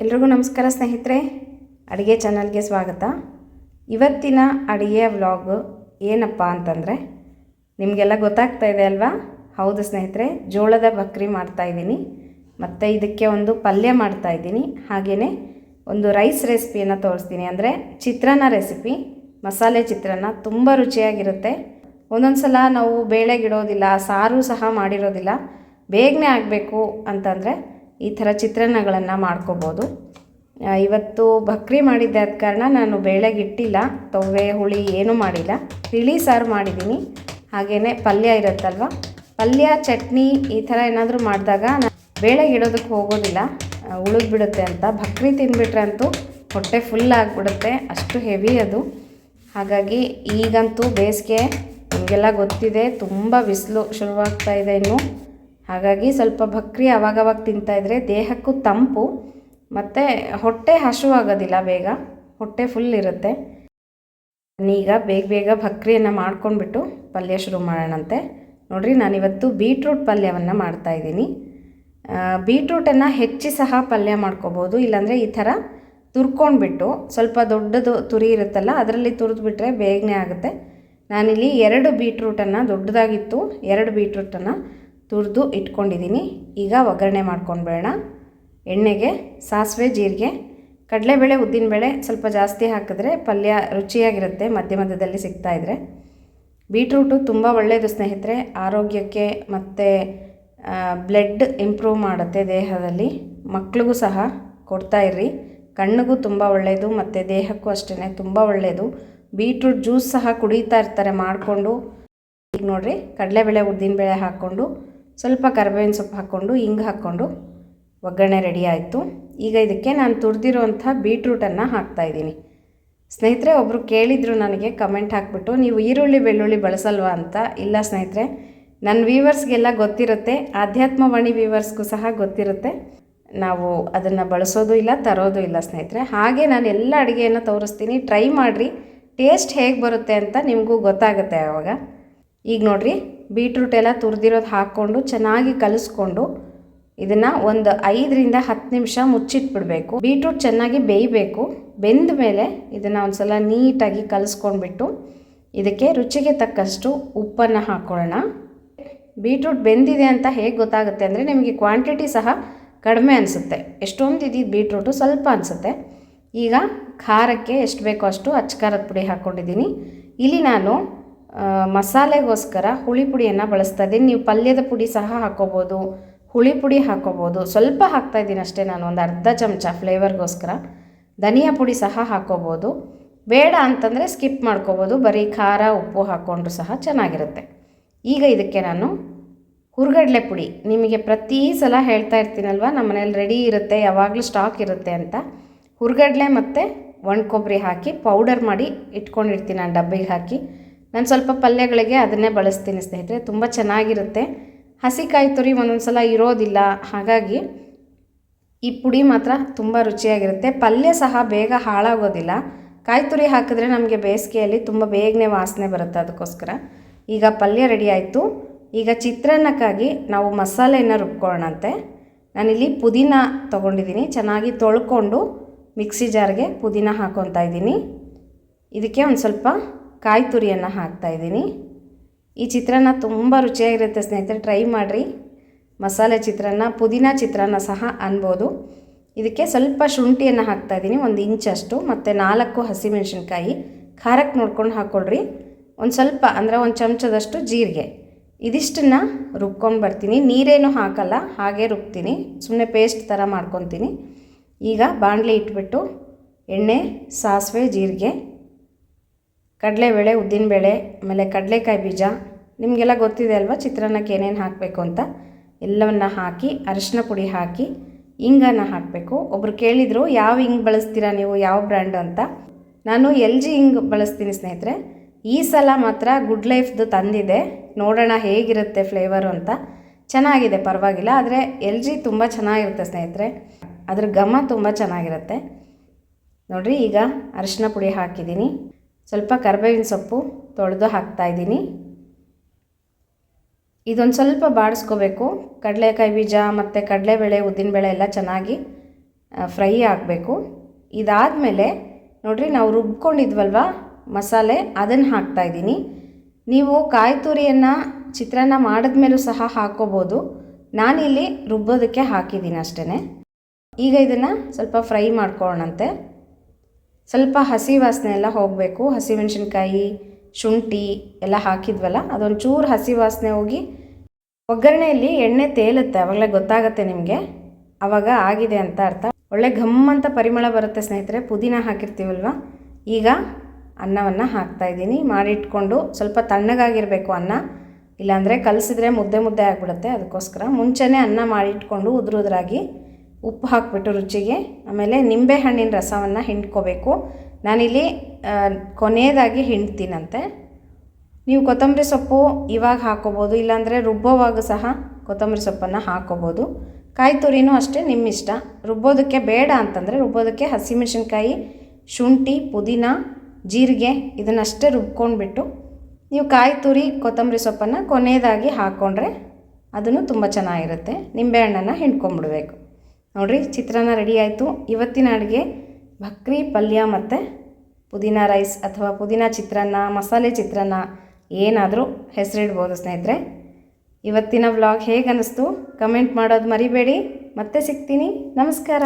ಎಲ್ರಿಗೂ ನಮಸ್ಕಾರ ಸ್ನೇಹಿತರೆ, ಅಡುಗೆ ಚಾನಲ್ಗೆ ಸ್ವಾಗತ. ಇವತ್ತಿನ ಅಡುಗೆಯ ವ್ಲಾಗ್ ಏನಪ್ಪ ಅಂತಂದರೆ ನಿಮಗೆಲ್ಲ ಗೊತ್ತಾಗ್ತಾ ಇದೆ ಅಲ್ವಾ? ಹೌದು ಸ್ನೇಹಿತರೆ, ಜೋಳದ ಬಕ್ರಿ ಮಾಡ್ತಾಯಿದ್ದೀನಿ. ಮತ್ತು ಇದಕ್ಕೆ ಒಂದು ಪಲ್ಯ ಮಾಡ್ತಾಯಿದ್ದೀನಿ. ಹಾಗೆಯೇ ಒಂದು ರೈಸ್ ರೆಸಿಪಿಯನ್ನು ತೋರಿಸ್ತೀನಿ. ಅಂದರೆ ಚಿತ್ರಾನ್ನ ರೆಸಿಪಿ, ಮಸಾಲೆ ಚಿತ್ರಾನ್ನ ತುಂಬ ರುಚಿಯಾಗಿರುತ್ತೆ. ಒಂದೊಂದು ಸಲ ನಾವು ಬೇಳೆಗಿಡೋದಿಲ್ಲ, ಸಾರು ಸಹ ಮಾಡಿರೋದಿಲ್ಲ, ಬೇಗನೆ ಆಗಬೇಕು ಅಂತಂದರೆ ಈ ಥರ ಚಿತ್ರಾನ್ನಗಳನ್ನು ಮಾಡ್ಕೋಬೋದು. ಇವತ್ತು ಬಕ್ರಿ ಮಾಡಿದ್ದೆ, ಆದ ಕಾರಣ ನಾನು ಬೇಳೆಗಿಟ್ಟಿಲ್ಲ, ತೊವ್ವೆ ಹುಳಿ ಏನೂ ಮಾಡಿಲ್ಲ, ತಿಳಿ ಸಾರು ಮಾಡಿದ್ದೀನಿ. ಹಾಗೆಯೇ ಪಲ್ಯ ಇರುತ್ತಲ್ವ, ಪಲ್ಯ ಚಟ್ನಿ ಈ ಥರ ಏನಾದರೂ ಮಾಡಿದಾಗ ನಾನು ಬೇಳೆಗಿಡೋದಕ್ಕೆ ಹೋಗೋದಿಲ್ಲ, ಉಳಿದ್ಬಿಡುತ್ತೆ ಅಂತ. ಬಕ್ರಿ ತಿಂದುಬಿಟ್ರೆ ಅಂತೂ ಹೊಟ್ಟೆ ಫುಲ್ ಆಗಿಬಿಡುತ್ತೆ, ಅಷ್ಟು ಹೆವಿ ಅದು. ಹಾಗಾಗಿ ಈಗಂತೂ ಬೇಸಿಗೆ ನಿಮಗೆಲ್ಲ ಗೊತ್ತಿದೆ, ತುಂಬ ಬಿಸಿಲು ಶುರುವಾಗ್ತಾ ಇದೆ ಇನ್ನು. ಹಾಗಾಗಿ ಸ್ವಲ್ಪ ಬಕ್ರಿ ಆವಾಗವಾಗ ತಿಂತಾಯಿದ್ರೆ ದೇಹಕ್ಕೂ ತಂಪು, ಮತ್ತು ಹೊಟ್ಟೆ ಹಸಿವಾಗೋದಿಲ್ಲ, ಬೇಗ ಹೊಟ್ಟೆ ಫುಲ್ ಇರುತ್ತೆ. ಈಗ ಬೇಗ ಬಕ್ರಿಯನ್ನು ಮಾಡ್ಕೊಂಡ್ಬಿಟ್ಟು ಪಲ್ಯ ಶುರು ಮಾಡೋಣಂತೆ. ನೋಡಿರಿ, ನಾನಿವತ್ತು ಬೀಟ್ರೂಟ್ ಪಲ್ಯವನ್ನು ಮಾಡ್ತಾಯಿದ್ದೀನಿ. ಬೀಟ್ರೂಟನ್ನು ಹೆಚ್ಚಿ ಸಹ ಪಲ್ಯ ಮಾಡ್ಕೋಬೋದು, ಇಲ್ಲಾಂದರೆ ಈ ಥರ ತುರ್ಕೊಂಡ್ಬಿಟ್ಟು ಸ್ವಲ್ಪ ದೊಡ್ಡದು ತುರಿ ಇರುತ್ತಲ್ಲ ಅದರಲ್ಲಿ ತುರಿದ್ಬಿಟ್ರೆ ಬೇಗನೆ ಆಗುತ್ತೆ. ನಾನಿಲ್ಲಿ 2 ಬೀಟ್ರೂಟನ್ನು, ದೊಡ್ಡದಾಗಿತ್ತು 2 ಬೀಟ್ರೂಟನ್ನು ತುರಿದು ಇಟ್ಕೊಂಡಿದ್ದೀನಿ. ಈಗ ಒಗ್ಗರಣೆ ಮಾಡ್ಕೊಂಡ್ಬೇಡ. ಎಣ್ಣೆಗೆ ಸಾಸಿವೆ, ಜೀರಿಗೆ, ಕಡಲೆಬೇಳೆ, ಉದ್ದಿನಬೇಳೆ ಸ್ವಲ್ಪ ಜಾಸ್ತಿ ಹಾಕಿದ್ರೆ ಪಲ್ಯ ರುಚಿಯಾಗಿರುತ್ತೆ, ಮಧ್ಯ ಮಧ್ಯದಲ್ಲಿ ಸಿಗ್ತಾಯಿದ್ರೆ. ಬೀಟ್ರೂಟು ತುಂಬ ಒಳ್ಳೆಯದು ಸ್ನೇಹಿತರೆ, ಆರೋಗ್ಯಕ್ಕೆ ಮತ್ತು ಬ್ಲಡ್ ಇಂಪ್ರೂವ್ ಮಾಡುತ್ತೆ ದೇಹದಲ್ಲಿ. ಮಕ್ಳಿಗೂ ಸಹ ಕೊಡ್ತಾಯಿರ್ರಿ, ಕಣ್ಣಿಗೂ ತುಂಬ ಒಳ್ಳೆಯದು ಮತ್ತು ದೇಹಕ್ಕೂ ಅಷ್ಟೇ ತುಂಬ ಒಳ್ಳೆಯದು. ಬೀಟ್ರೂಟ್ ಜ್ಯೂಸ್ ಸಹ ಕುಡಿತಾ ಇರ್ತಾರೆ ಮಾಡಿಕೊಂಡು. ಈಗ ನೋಡಿರಿ, ಕಡಲೆಬೇಳೆ, ಉದ್ದಿನಬೇಳೆ ಹಾಕ್ಕೊಂಡು ಸ್ವಲ್ಪ ಕರಿಬೇವಿನ ಸೊಪ್ಪು ಹಾಕ್ಕೊಂಡು ಹಿಂಗೆ ಹಾಕ್ಕೊಂಡು ಒಗ್ಗರಣೆ ರೆಡಿ ಆಯಿತು. ಈಗ ಇದಕ್ಕೆ ನಾನು ತುರಿದಿರೋಂಥ ಬೀಟ್ರೂಟನ್ನು ಹಾಕ್ತಾಯಿದ್ದೀನಿ. ಸ್ನೇಹಿತರೆ, ಒಬ್ಬರು ಕೇಳಿದರು ನನಗೆ ಕಮೆಂಟ್ ಹಾಕಿಬಿಟ್ಟು, ನೀವು ಈರುಳ್ಳಿ ಬೆಳ್ಳುಳ್ಳಿ ಬಳಸಲ್ವಾ ಅಂತ. ಇಲ್ಲ ಸ್ನೇಹಿತರೆ, ನನ್ನ ವ್ಯೂವರ್ಸ್ಗೆಲ್ಲ ಗೊತ್ತಿರುತ್ತೆ, ಆಧ್ಯಾತ್ಮವಾಣಿ ವ್ಯೂವರ್ಸ್ಗೂ ಸಹ ಗೊತ್ತಿರುತ್ತೆ, ನಾವು ಅದನ್ನು ಬಳಸೋದು ಇಲ್ಲ, ತರೋದು ಇಲ್ಲ ಸ್ನೇಹಿತರೆ. ಹಾಗೆ ನಾನು ಎಲ್ಲ ಅಡುಗೆಯನ್ನು ತೋರಿಸ್ತೀನಿ, ಟ್ರೈ ಮಾಡಿರಿ, ಟೇಸ್ಟ್ ಹೇಗೆ ಬರುತ್ತೆ ಅಂತ ನಿಮಗೂ ಗೊತ್ತಾಗುತ್ತೆ ಆವಾಗ. ಈಗ ನೋಡಿರಿ, ಬೀಟ್ರೂಟ್ ಎಲ್ಲ ತುರಿದಿರೋದು ಹಾಕ್ಕೊಂಡು ಚೆನ್ನಾಗಿ ಕಲಿಸ್ಕೊಂಡು ಇದನ್ನು ಒಂದು 5 ರಿಂದ 10 ನಿಮಿಷ ಮುಚ್ಚಿಟ್ಬಿಡಬೇಕು. ಬೀಟ್ರೂಟ್ ಚೆನ್ನಾಗಿ ಬೇಯಬೇಕು. ಬೆಂದ ಮೇಲೆ ಇದನ್ನು ಒಂದು ಸಲ ನೀಟಾಗಿ ಕಲಿಸ್ಕೊಂಡ್ಬಿಟ್ಟು ಇದಕ್ಕೆ ರುಚಿಗೆ ತಕ್ಕಷ್ಟು ಉಪ್ಪನ್ನು ಹಾಕ್ಕೊಳ್ಳೋಣ. ಬೀಟ್ರೂಟ್ ಬೆಂದಿದೆ ಅಂತ ಹೇಗೆ ಗೊತ್ತಾಗುತ್ತೆ ಅಂದರೆ, ನಿಮಗೆ ಕ್ವಾಂಟಿಟಿ ಸಹ ಕಡಿಮೆ ಅನಿಸುತ್ತೆ. ಎಷ್ಟೊಂದು ಇದ್ದಿದ್ದು ಬೀಟ್ರೂಟು ಸ್ವಲ್ಪ ಅನಿಸುತ್ತೆ. ಈಗ ಖಾರಕ್ಕೆ ಎಷ್ಟು ಬೇಕೋ ಅಷ್ಟು ಅಚ್ಚ ಪುಡಿ ಹಾಕ್ಕೊಂಡಿದ್ದೀನಿ. ಇಲ್ಲಿ ನಾನು ಮಸಾಲೆಗೋಸ್ಕರ ಹುಳಿ ಪುಡಿಯನ್ನು ಬಳಸ್ತಾ ಇದ್ದೀನಿ. ನೀವು ಪಲ್ಯದ ಪುಡಿ ಸಹ ಹಾಕ್ಕೋಬೋದು, ಹುಳಿ ಪುಡಿ ಹಾಕ್ಕೋಬೋದು. ಸ್ವಲ್ಪ ಹಾಕ್ತಾಯಿದ್ದೀನಿ ಅಷ್ಟೇ ನಾನು, ಒಂದು ಅರ್ಧ ಚಮಚ ಫ್ಲೇವರ್ಗೋಸ್ಕರ. ಧನಿಯಾ ಪುಡಿ ಸಹ ಹಾಕ್ಕೋಬೋದು, ಬೇಡ ಅಂತಂದರೆ ಸ್ಕಿಪ್ ಮಾಡ್ಕೋಬೋದು, ಬರೀ ಖಾರ ಉಪ್ಪು ಹಾಕ್ಕೊಂಡ್ರು ಸಹ ಚೆನ್ನಾಗಿರುತ್ತೆ. ಈಗ ಇದಕ್ಕೆ ನಾನು ಹುರ್ಗಡ್ಲೆ ಪುಡಿ, ನಿಮಗೆ ಪ್ರತಿ ಸಲ ಹೇಳ್ತಾ ಇರ್ತೀನಲ್ವ, ನಮ್ಮ ಮನೇಲಿ ರೆಡಿ ಇರುತ್ತೆ, ಯಾವಾಗಲೂ ಸ್ಟಾಕ್ ಇರುತ್ತೆ ಅಂತ. ಹುರ್ಗಡ್ಲೆ ಮತ್ತು ಒಣ ಕೊಬ್ಬರಿ ಹಾಕಿ ಪೌಡರ್ ಮಾಡಿ ಇಟ್ಕೊಂಡಿರ್ತೀನಿ ನಾನು ಡಬ್ಬಿಗೆ ಹಾಕಿ. ನಾನು ಸ್ವಲ್ಪ ಪಲ್ಯಗಳಿಗೆ ಅದನ್ನೇ ಬಳಸ್ತೀನಿ ಸ್ನೇಹಿತರೆ, ತುಂಬ ಚೆನ್ನಾಗಿರುತ್ತೆ. ಹಸಿ ಕಾಯಿ ತುರಿ ಒಂದೊಂದು ಸಲ ಇರೋದಿಲ್ಲ, ಹಾಗಾಗಿ ಈ ಪುಡಿ ಮಾತ್ರ ತುಂಬ ರುಚಿಯಾಗಿರುತ್ತೆ. ಪಲ್ಯ ಸಹ ಬೇಗ ಹಾಳಾಗೋದಿಲ್ಲ. ಕಾಯಿ ತುರಿ ಹಾಕಿದ್ರೆ ನಮಗೆ ಬೇಸಿಗೆಯಲ್ಲಿ ತುಂಬ ಬೇಗನೆ ವಾಸನೆ ಬರುತ್ತೆ, ಅದಕ್ಕೋಸ್ಕರ. ಈಗ ಪಲ್ಯ ರೆಡಿ ಆಯಿತು. ಈಗ ಚಿತ್ರಾನ್ನಕ್ಕಾಗಿ ನಾವು ಮಸಾಲೆಯನ್ನು ರುಬ್ಕೊಳ್ಳೋಣಂತೆ. ನಾನಿಲ್ಲಿ ಪುದೀನ ತೊಗೊಂಡಿದ್ದೀನಿ, ಚೆನ್ನಾಗಿ ತೊಳ್ಕೊಂಡು ಮಿಕ್ಸಿ ಜಾರ್ಗೆ ಪುದೀನ ಹಾಕ್ಕೊತಾ ಇದ್ದೀನಿ. ಇದಕ್ಕೆ ಒಂದು ಸ್ವಲ್ಪ ಕಾಯಿ ತುರಿಯನ್ನು ಹಾಕ್ತಾಯಿದ್ದೀನಿ. ಈ ಚಿತ್ರಾನ್ನ ತುಂಬ ರುಚಿಯಾಗಿರುತ್ತೆ ಸ್ನೇಹಿತರೆ, ಟ್ರೈ ಮಾಡಿರಿ. ಮಸಾಲೆ ಚಿತ್ರಾನ್ನ, ಪುದೀನ ಚಿತ್ರಾನ್ನ ಸಹ ಅನ್ಬೋದು. ಇದಕ್ಕೆ ಸ್ವಲ್ಪ ಶುಂಠಿಯನ್ನು ಹಾಕ್ತಾಯಿದ್ದೀನಿ, 1 ಇಂಚಷ್ಟು, ಮತ್ತು 4 ಹಸಿಮೆಣಸಿನ್ಕಾಯಿ. ಖಾರಕ್ಕೆ ನೋಡ್ಕೊಂಡು ಹಾಕ್ಕೊಳ್ರಿ. ಒಂದು ಸ್ವಲ್ಪ ಅಂದರೆ 1 ಚಮಚದಷ್ಟು ಜೀರಿಗೆ. ಇದಿಷ್ಟನ್ನು ರುಬ್ಕೊಂಡು ಬರ್ತೀನಿ. ನೀರೇನು ಹಾಕಲ್ಲ, ಹಾಗೆ ರುಬ್ತೀನಿ, ಸುಮ್ಮನೆ ಪೇಸ್ಟ್ ಥರ ಮಾಡ್ಕೊತೀನಿ. ಈಗ ಬಾಣಲಿ ಇಟ್ಬಿಟ್ಟು ಎಣ್ಣೆ, ಸಾಸಿವೆ, ಜೀರಿಗೆ, ಕಡಲೆಬೇಳೆ, ಉದ್ದಿನಬೇಳೆ, ಆಮೇಲೆ ಕಡಲೆಕಾಯಿ ಬೀಜ, ನಿಮಗೆಲ್ಲ ಗೊತ್ತಿದೆ ಅಲ್ವಾ ಚಿತ್ರಾನ್ನಕ್ಕೆ ಏನೇನು ಹಾಕಬೇಕು ಅಂತ. ಎಲ್ಲವನ್ನು ಹಾಕಿ ಅರಿಶಿನ ಪುಡಿ ಹಾಕಿ ಇಂಗನ್ನು ಹಾಕಬೇಕು. ಒಬ್ಬರು ಕೇಳಿದರು, ಯಾವ ಇಂಗು ಬಳಸ್ತೀರಾ ನೀವು, ಯಾವ ಬ್ರ್ಯಾಂಡು ಅಂತ. ನಾನು LG ಇಂಗು ಬಳಸ್ತೀನಿ ಸ್ನೇಹಿತರೆ. ಈ ಸಲ ಮಾತ್ರ ಗುಡ್ ಲೈಫ್ದು ತಂದಿದೆ, ನೋಡೋಣ ಹೇಗಿರುತ್ತೆ ಫ್ಲೇವರು ಅಂತ. ಚೆನ್ನಾಗಿದೆ, ಪರವಾಗಿಲ್ಲ. ಆದರೆ LG ತುಂಬ ಚೆನ್ನಾಗಿರುತ್ತೆ ಸ್ನೇಹಿತರೆ, ಅದ್ರ ಘಮ ತುಂಬ ಚೆನ್ನಾಗಿರುತ್ತೆ. ನೋಡಿರಿ, ಈಗ ಅರಿಶಿನ ಪುಡಿ ಹಾಕಿದ್ದೀನಿ, ಸ್ವಲ್ಪ ಕರಿಬೇವಿನ ಸೊಪ್ಪು ತೊಳೆದು ಹಾಕ್ತಾಯಿದ್ದೀನಿ. ಇದೊಂದು ಸ್ವಲ್ಪ ಬಾಡಿಸ್ಕೋಬೇಕು. ಕಡಲೆಕಾಯಿ ಬೀಜ ಮತ್ತು ಕಡಲೆಬೇಳೆ, ಉದ್ದಿನಬೇಳೆ ಎಲ್ಲ ಚೆನ್ನಾಗಿ ಫ್ರೈ ಆಗಬೇಕು. ಇದಾದಮೇಲೆ ನೋಡಿರಿ, ನಾವು ರುಬ್ಕೊಂಡಿದ್ವಲ್ವ ಮಸಾಲೆ, ಅದನ್ನು ಹಾಕ್ತಾಯಿದ್ದೀನಿ. ನೀವು ಕಾಯಿ ತುರಿಯನ್ನು ಚಿತ್ರಾನ್ನ ಮಾಡಿದ್ಮೇಲೂ ಸಹ ಹಾಕ್ಕೋಬೋದು. ನಾನಿಲ್ಲಿ ರುಬ್ಬೋದಕ್ಕೆ ಹಾಕಿದ್ದೀನಿ ಅಷ್ಟೇ. ಈಗ ಇದನ್ನು ಸ್ವಲ್ಪ ಫ್ರೈ ಮಾಡ್ಕೊಳ್ಳೋಣಂತೆ. ಸ್ವಲ್ಪ ಹಸಿ ವಾಸನೆ ಎಲ್ಲ ಹೋಗಬೇಕು. ಹಸಿಮೆಣಸಿನ್ಕಾಯಿ, ಶುಂಠಿ ಎಲ್ಲ ಹಾಕಿದ್ವಲ್ಲ, ಅದೊಂಚೂರು ಹಸಿ ವಾಸನೆ ಹೋಗಿ ಒಗ್ಗರಣೆಯಲ್ಲಿ ಎಣ್ಣೆ ತೇಲುತ್ತೆ, ಆವಾಗಲೇ ಗೊತ್ತಾಗುತ್ತೆ ನಿಮಗೆ, ಆವಾಗ ಆಗಿದೆ ಅಂತ ಅರ್ಥ. ಒಳ್ಳೆ ಘಮ್ ಅಂತ ಪರಿಮಳ ಬರುತ್ತೆ ಸ್ನೇಹಿತರೆ, ಪುದೀನ ಹಾಕಿರ್ತೀವಲ್ವ. ಈಗ ಅನ್ನವನ್ನು ಹಾಕ್ತಾಯಿದ್ದೀನಿ. ಮಾಡಿಟ್ಕೊಂಡು ಸ್ವಲ್ಪ ತಣ್ಣಗಾಗಿರಬೇಕು ಅನ್ನ, ಇಲ್ಲಾಂದರೆ ಕಲಸಿದ್ರೆ ಮುದ್ದೆ ಮುದ್ದೆ ಆಗಿಬಿಡುತ್ತೆ. ಅದಕ್ಕೋಸ್ಕರ ಮುಂಚೆನೇ ಅನ್ನ ಮಾಡಿಟ್ಕೊಂಡು ಉದುರಾಗಿ ಉಪ್ಪು ಹಾಕಿಬಿಟ್ಟು ರುಚಿಗೆ, ಆಮೇಲೆ ನಿಂಬೆ ಹಣ್ಣಿನ ರಸವನ್ನು ಹಿಂಡ್ಕೋಬೇಕು. ನಾನಿಲ್ಲಿ ಕೊನೆಯದಾಗಿ ಹಿಂಡ್ತೀನಂತೆ. ನೀವು ಕೊತ್ತಂಬರಿ ಸೊಪ್ಪು ಇವಾಗ ಹಾಕ್ಕೋಬೋದು, ಇಲ್ಲಾಂದರೆ ರುಬ್ಬೋವಾಗ ಸಹ ಕೊತ್ತಂಬರಿ ಸೊಪ್ಪನ್ನು ಹಾಕ್ಕೋಬೋದು. ಕಾಯಿ ತುರಿನೂ ಅಷ್ಟೇ ನಿಮ್ಮ ಇಷ್ಟ. ರುಬ್ಬೋದಕ್ಕೆ ಬೇಡ ಅಂತಂದರೆ ರುಬ್ಬೋದಕ್ಕೆ ಹಸಿಮೆಣಸಿನ್ಕಾಯಿ, ಶುಂಠಿ, ಪುದೀನ, ಜೀರಿಗೆ ಇದನ್ನಷ್ಟೇ ರುಬ್ಕೊಂಡ್ಬಿಟ್ಟು ನೀವು ಕಾಯಿ ತುರಿ, ಕೊತ್ತಂಬರಿ ಸೊಪ್ಪನ್ನು ಕೊನೆಯದಾಗಿ ಹಾಕ್ಕೊಂಡ್ರೆ ಅದನ್ನು ತುಂಬ ಚೆನ್ನಾಗಿರುತ್ತೆ. ನಿಂಬೆಹಣ್ಣನ್ನು ಹಿಂಡ್ಕೊಂಬಿಡ್ಬೇಕು. ನೋಡಿರಿ, ಚಿತ್ರಾನ್ನ ರೆಡಿ ಆಯಿತು. ಇವತ್ತಿನ ಅಡುಗೆ ಭಕ್ರಿ ಪಲ್ಯ ಮತ್ತು ಪುದೀನ ರೈಸ್ ಅಥವಾ ಪುದೀನ ಚಿತ್ರಾನ್ನ, ಮಸಾಲೆ ಚಿತ್ರಾನ್ನ ಏನಾದರೂ ಹೆಸರಿಡ್ಬೋದು ಸ್ನೇಹಿತರೆ. ಇವತ್ತಿನ ವ್ಲಾಗ್ ಹೇಗೆ ಅನ್ನಿಸ್ತು ಕಮೆಂಟ್ ಮಾಡೋದು ಮರಿಬೇಡಿ. ಮತ್ತೆ ಸಿಗ್ತೀನಿ. ನಮಸ್ಕಾರ.